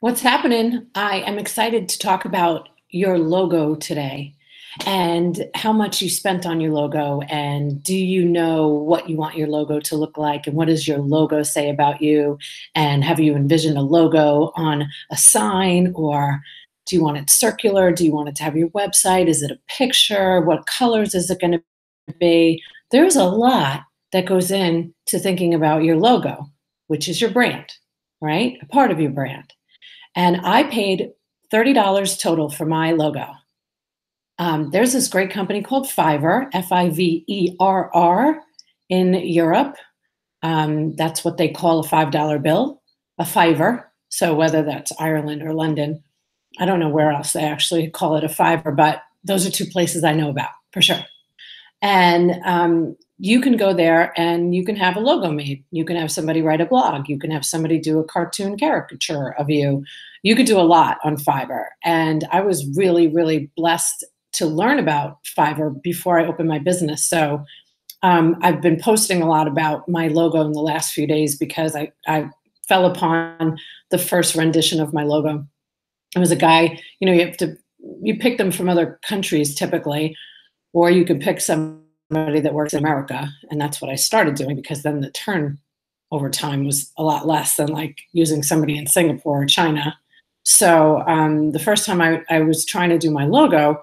What's happening? I am excited to talk about your logo today and how much you spent on your logo. And do you know what you want your logo to look like? And what does your logo say about you? And have you envisioned a logo on a sign, or do you want it circular? Do you want it to have your website? Is it a picture? What colors is it going to be? There's a lot that goes into thinking about your logo, which is your brand, right? A part of your brand. And I paid $30 total for my logo. There's this great company called FIVERR, FIVERR, in Europe. That's what they call a $5 bill, a fiver. So whether that's Ireland or London, I don't know where else they actually call it a fiver, but those are two places I know about for sure. And you can go there and you can have a logo made. You can have somebody write a blog. You can have somebody do a cartoon caricature of you. You could do a lot on Fiverr. And I was really, really blessed to learn about Fiverr before I opened my business. So I've been posting a lot about my logo in the last few days because I fell upon the first rendition of my logo. It was a guy, you pick them from other countries typically, or you could pick somebody that works in America. And that's what I started doing, because then the turnover time was a lot less than like using somebody in Singapore or China. So the first time I was trying to do my logo,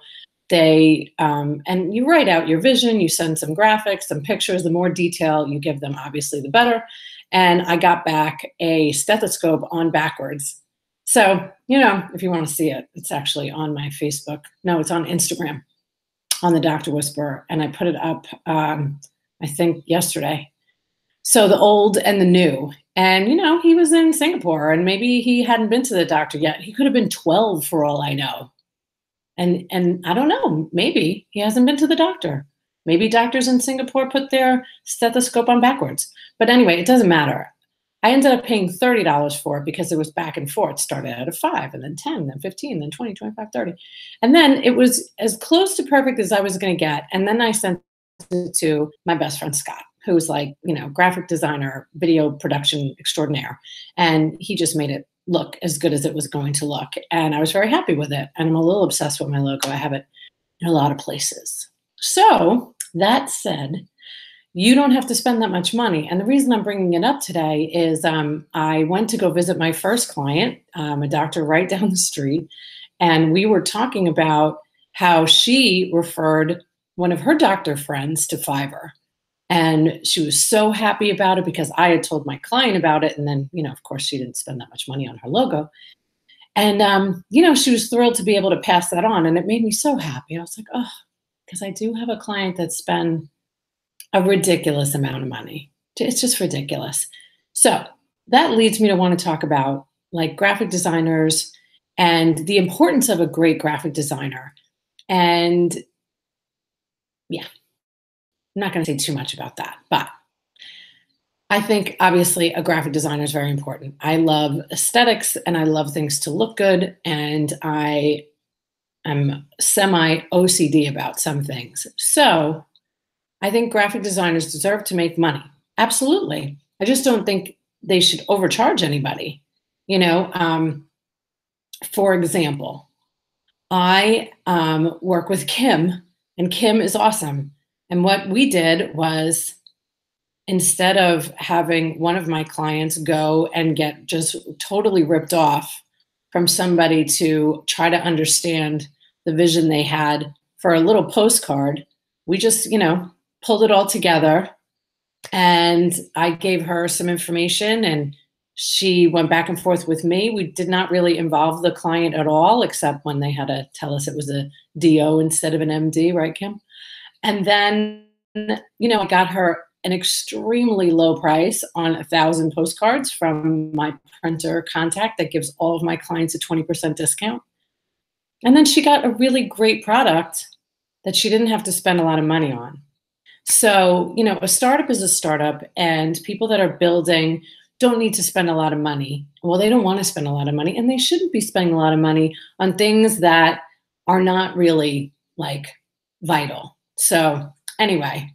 and you write out your vision, you send some graphics, some pictures, the more detail you give them, obviously the better. And I got back a stethoscope on backwards. So, if you want to see it, it's actually on my Facebook. No, it's on Instagram, on the Dr. Whisperer. And I put it up, I think yesterday. So the old and the new. And, he was in Singapore and maybe he hadn't been to the doctor yet. He could have been 12 for all I know. And I don't know, maybe he hasn't been to the doctor. Maybe doctors in Singapore put their stethoscope on backwards. But anyway, it doesn't matter. I ended up paying $30 for it because it was back and forth. Started at a 5 and then 10, then 15, then 20, 25, 30. And then it was as close to perfect as I was going to get. And then I sent it to my best friend, Scott, who's like, graphic designer, video production extraordinaire. And he just made it look as good as it was going to look. And I was very happy with it. And I'm a little obsessed with my logo. I have it in a lot of places. So that said, you don't have to spend that much money. And the reason I'm bringing it up today is I went to go visit my first client, a doctor right down the street. And we were talking about how she referred one of her doctor friends to Fiverr. And she was so happy about it because I had told my client about it. And then, of course, she didn't spend that much money on her logo. And, she was thrilled to be able to pass that on. And it made me so happy. I was like, oh, because I do have a client that spent a ridiculous amount of money. It's just ridiculous. So that leads me to want to talk about like graphic designers and the importance of a great graphic designer. And yeah, I'm not going to say too much about that, but I think obviously a graphic designer is very important. I love aesthetics and I love things to look good. And I am semi OCD about some things. So I think graphic designers deserve to make money. Absolutely. I just don't think they should overcharge anybody. For example, I work with Kim, and Kim is awesome. And what we did was, instead of having one of my clients go and get just totally ripped off from somebody to try to understand the vision they had for a little postcard, we just, pulled it all together. And I gave her some information and she went back and forth with me. We did not really involve the client at all, except when they had to tell us it was a DO instead of an MD, right, Kim? And then, I got her an extremely low price on 1,000 postcards from my printer contact that gives all of my clients a 20% discount. And then she got a really great product that she didn't have to spend a lot of money on. So, a startup is a startup, and people that are building don't need to spend a lot of money. Well, they don't want to spend a lot of money, and they shouldn't be spending a lot of money on things that are not really like vital. So anyway,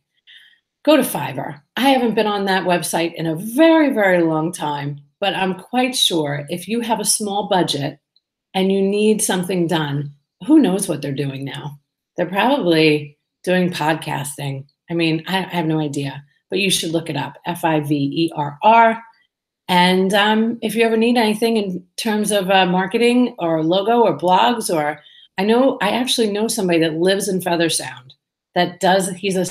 go to Fiverr. I haven't been on that website in a very, very long time. but I'm quite sure if you have a small budget and you need something done, who knows what they're doing now? They're probably doing podcasting. I mean, I have no idea, but you should look it up, FIVERR. And if you ever need anything in terms of marketing or logo or blogs, or I actually know somebody that lives in Feathersound he's a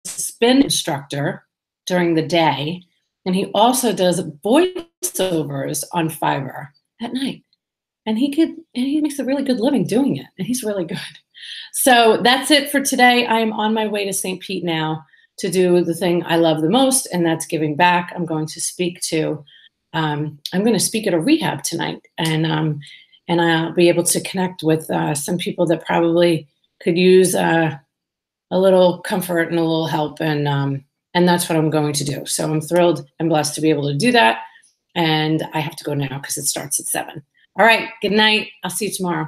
spin instructor during the day, and he also does voiceovers on Fiverr at night. And he makes a really good living doing it, and he's really good. So that's it for today. I am on my way to St. Pete now to do the thing I love the most, and that's giving back. I'm going to speak at a rehab tonight, and I'll be able to connect with some people that probably could use a little comfort and a little help, and that's what I'm going to do. So I'm thrilled and blessed to be able to do that, and I have to go now because it starts at 7. All right, good night. I'll see you tomorrow.